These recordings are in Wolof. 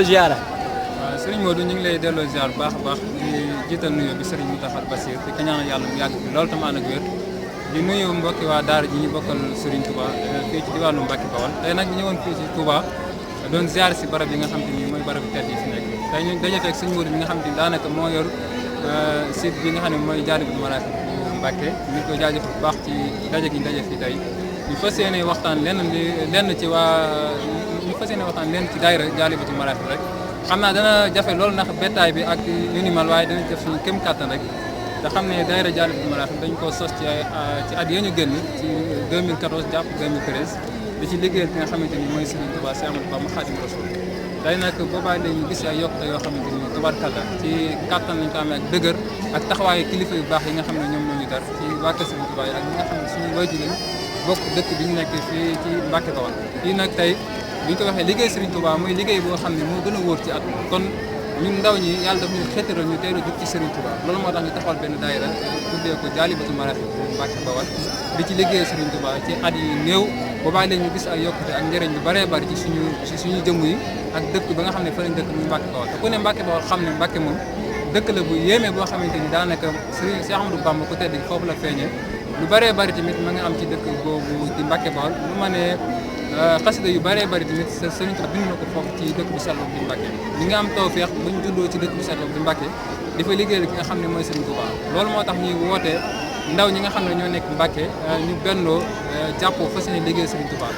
ziara. waaw Serigne Modou ñu ngi lay delloo ziar bu baax a baax di jiital nuyoo bi Serigne Mountakha Bassir di ko ñaanal yàlla mu yàgg fi loolu tam ànd ak wér di nuyu mbokki waa daara ji ñu bokkal Serigne Touba fii ci diwaanu Mbacke Bawol tey nag ñu ñëwoon fii ci Touba doon ziar si barab yi nga xam te ni mooy barab tedd yi fi nekk tey ñu daje fekk Serigne Modou mi nga xam te ni daanaka moo yor site bi nga xam ne mooy Dialibatoul Marakhib bu Mbacke ñu ko jaajëf bu baax ci daje gi ñu daje fii tey ñu fas yéene waxtaan lenn ci daayira Dialibatoul Marakhib rek xam naa dana jafe loolu ndax bettaay bi ak yu ni mal waaye danañ def suñu kéem kàttan rek te xam ne daayira Dialibatoul Marakhib dañ ko sos ci at yee ñu génn ci 2014 jàpp 2013 di ci liggéeyal ki nga xamante ni mooy Serigne Touba Cheikh Ahmadou Bamba Khadimu Rasul day nag boobaa léegi gis ay yokkute yoo xamante ni tubaarkàlla ci kàttan lañ ko amee ak dëgër ak taxawaayu kilifa yu baax yi nga xam ne ñoom ñoo ñu dar ci waa kër Serigne Touba yi ak ñi nga xam ne suñu wayju lañ bokk dëkk bi ñu nekk fii ci Mbacke Bawol fii nag tey bi ñu ko waxee liggéey Serigne Touba mooy liggéey boo xam ne moo gën a wóor ci at kon ñun ndaw ñi yàlla daf ñu xettiral ñu teel a jug ci Serigne Touba loolu moo tax ñu taxawal benn daayira tuddee ko Dialibatoul Marakhib bu Mbacke Bawol di ci liggéey Serigne Touba ci at yi néew boobaa léegi ñu gis ay yokkute ak njëriñ lu bëree bëri ci suñu jëmm yi ak dëkk ba nga xam ne fa lañ dëkk muy Mbacke Bawol te ku ne Mbacke Bawol xam ne Mbacke moom dëkk la bu yéeme boo xamante ni daanaka Serigne Cheikh Ahmadou Bamba ku tedd foofu la feeñee lu bëree bëri tamit ma nga am ci dëkk boobu di Mbacke Bawol lu ma ne xasida yu bëree bëri tamit Serigne Touba bind na ko foofu ci dëkk bu sell bi di Mbacke ñi nga am tawfeex ba ñu juddoo ci dëkk bu sell bi di Mbacke di fa liggéeyal ki nga xam ne mooy Serigne Touba loolu moo tax ñuy wootee ndaw ñi nga xam ne ñoo nekk Mbacke ñu bennoo jàppoo fas yéene liggéey Serigne Touba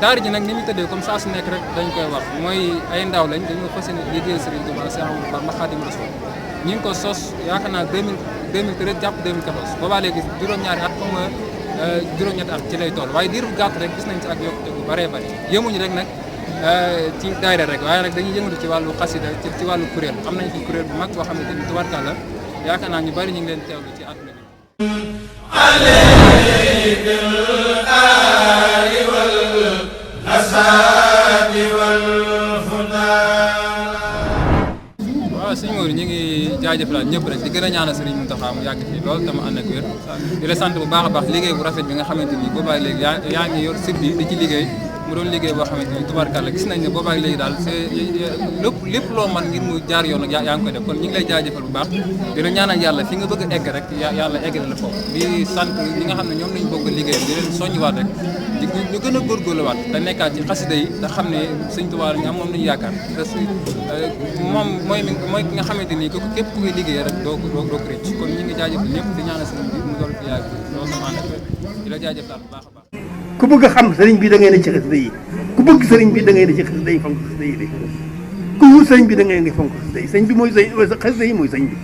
daara ji nag ni ñu tëddee comme saa su nekk rek dañ koy wax mooy ay ndaw lañ dañoo fas yéene liggéey Serigne Touba Cheikh Ahmadou Bamba Khadimu Rasul ñi ngi ko sos yaakaar naa 2013 jàpp 2014 boobaa léegi juróom-ñaari at comme juróom-ñetti at ci lay toll waaye diir bu gàtt rek gis nañ ci ak yokkute bu bëree bëri yëmuñu rek nag ci daayira rek waaye nag dañuy yëngatu ci wàllu xasida ci wàllu kuréel am nañ fi kuréel bu mag boo xamante ni tubarkalla yaakaar naa ñu bëri ñu ngi leen teewlu ci àdduna bi waaw sëñ Modou ñu ngi jaajëfalaat ñëpp rek di gën a ñaanal Serigne Mountakha mu yàgg fii loolu tam ànd ak wér di la sant bu baax a baax liggéey bu rafet bi nga xamante ni boobaag léegi yaa ngi yor site bi di ci liggéey mu doon liggéey boo xamante ni tubarkalla gis nañ ne boobaag léegi daal c'est lépp loo man ngir mu jaar yoon ak yaa ngi koy def kon ñu ngi lay jaajëfal bu baax di la ñaanal yàlla fi nga bëgg a egg rek yàlla eggal la foofu di sant ñi nga xam ne ñoom lañ bokk liggéey di leen soññiwaat rek ñu gën a góorgóorluwaat te nekkaat ci xasida yi te xam ne Sëñ Tuubaa ñu am moom lañu yaakaar te moom mooy ki nga xamante ni képp ku koy liggéey rek doo ko rëcc kon ñu ngi jaajëfal ñëpp di ñaanal sëriñ bi mu doon fi yàgg loolu sama ànd di la jaajëfal bu baax a baax ku bëgg a xam sëriñ bi da ngay ne ci xasida yi ku bëgg sëriñ bi da ngay ne ci xasida yi fonk xasida yi de ku wut sëriñ bi da ngay ne fonk xasida yi sëriñ bi mooy xasida yi mooy sëriñ bi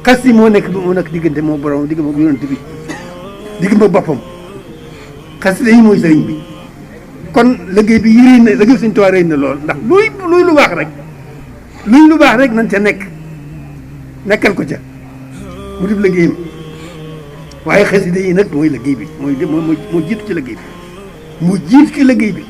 xas yi moo nekk diggante moo borom digg ma yonent bi digg ma boppam xasida yi mooy sëriñ bi kon liggéey bi yëriñ na liggéey Sëriñ Tuubaa rëy na lool ndax luy lu baax rek nañ ca nekkal ko ca mu dib liggéeyam waaye xasida yi nag mooy liggéey bi moo jiitu ci liggéey bi moo jiitu ci liggéey bi